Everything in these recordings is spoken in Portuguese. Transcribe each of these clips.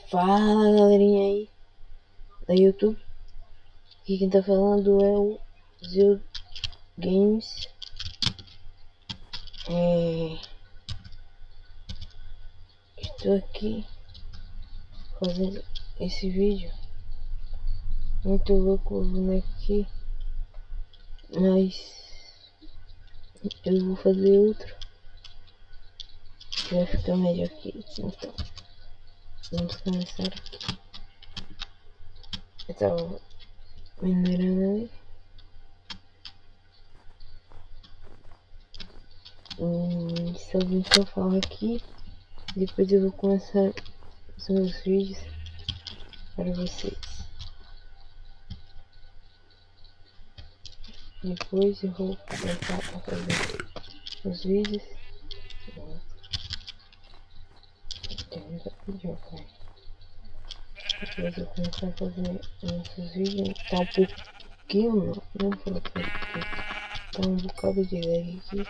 Fala galerinha aí da YouTube, aqui quem tá falando é o Zio Games. Estou aqui fazendo esse vídeo muito louco o boneco aqui, mas eu vou fazer outro que vai ficar melhor aqui. Então vamos começar aqui. Eu tava minerando ali. Salve o que eu falo aqui. Depois eu vou começar os meus vídeos para vocês. Depois eu vou começar a fazer os vídeos. Depois eu vou começar a fazer nossos vídeos. Tá um pouquinho, não foi porque tá um bocado de lag aqui.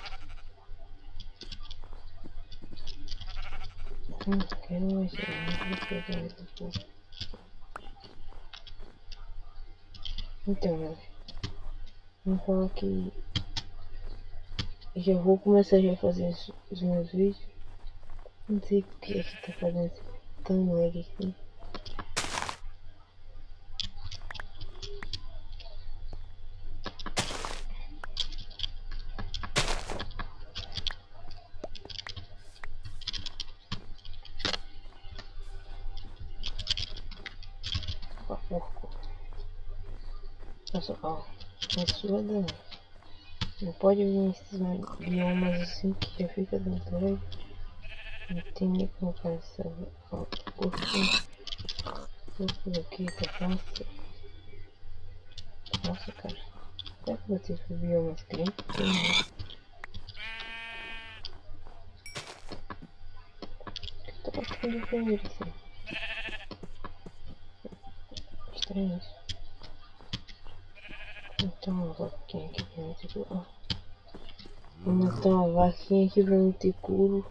Não quero mais pegar um pouco. Então, galera, vamos falar que já vou começar já a fazer os meus vídeos. Não sei o que é que tá fazendo tão lag aqui. Porco. Nossa, ó, é não. Não pode vir esses biomas assim que já fica dentro dele. Não tem nem como passar. Ó, porco aqui tá fácil. Nossa, cara. Será que vocês for biomas crentes? Tô passando por ele assim. Estranho isso. Então uma vaquinha aqui pra mim ter couro. Vou matar uma vaquinha aqui pra mim ter couro.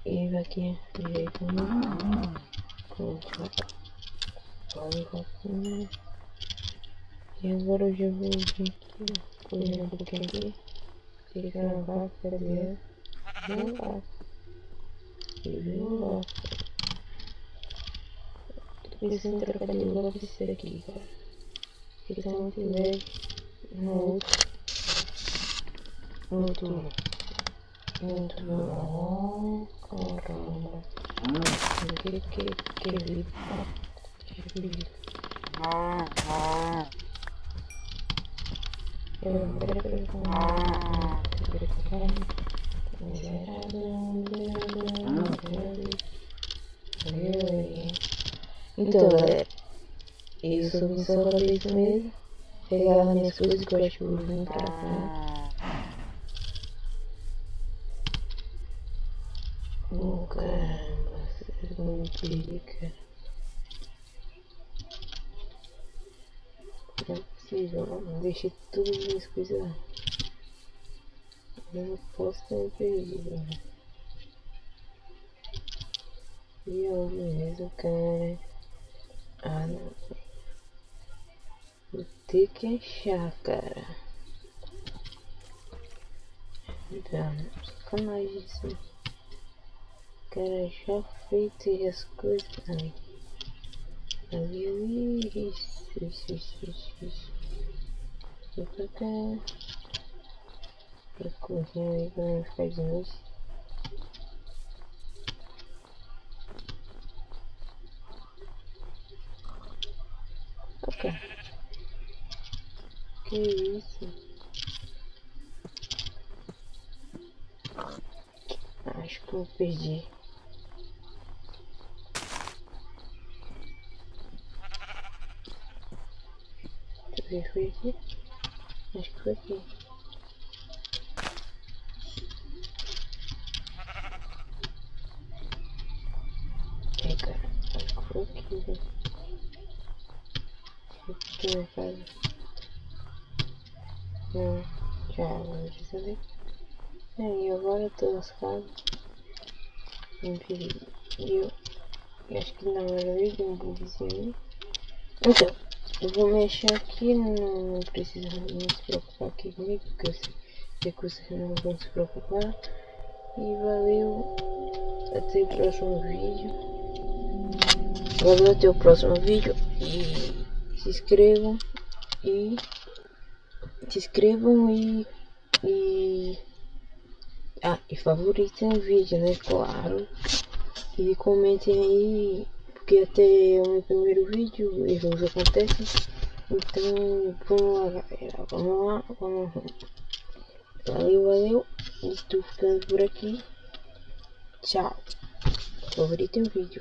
E vaquinha de jeito nenhum. Pronto, olha vaquinha. E agora eu já vou vir aqui, correr um pouquinho aqui. Pegar a vaca dela. Não vaca. E vem vaca. Tô pensando em trocar de lugar pra esse aqui, cara. Ele tá muito leve no outro. Muito bom. Caramba. Que vida. Eu quero perguntar. Então, galera, eu só vim só fazer isso mesmo. Pegar as minhas coisas que eu acho que eu vim pra cá. Oh, caramba, vocês vão me perder, cara. Não é possível, não deixei todas as minhas coisas lá. Eu não posso ter me perdido, né? E eu mesmo, cara. Ah, não. Vou ter que achar, cara. Não, sacanagem isso. Cara, já feito as coisas. Ai. Ali, isso. Vou pra cá. Pra correr aí pra não ficar de noite. Ok. Que isso? Acho que eu perdi. Deixa eu ver, foi aqui? Acho que foi aqui. É, cara, acho que foi aqui, velho. Deixa eu ver, cara. Não, já sabe. E agora eu tô lascado. Acho que não, era mesmo um bugzinho. Então, eu vou mexer aqui, não precisa se preocupar aqui comigo, porque eu sei que vocês não vão se preocupar. E valeu, até o próximo vídeo. Valeu, até o próximo vídeo. E se inscrevam. E e favoritem o vídeo, né? Claro. E comentem aí, porque até é o meu primeiro vídeo, erros acontecem. Então, vamos lá, galera. Vamos lá. Valeu. Estou ficando por aqui. Tchau. Favoritem o vídeo.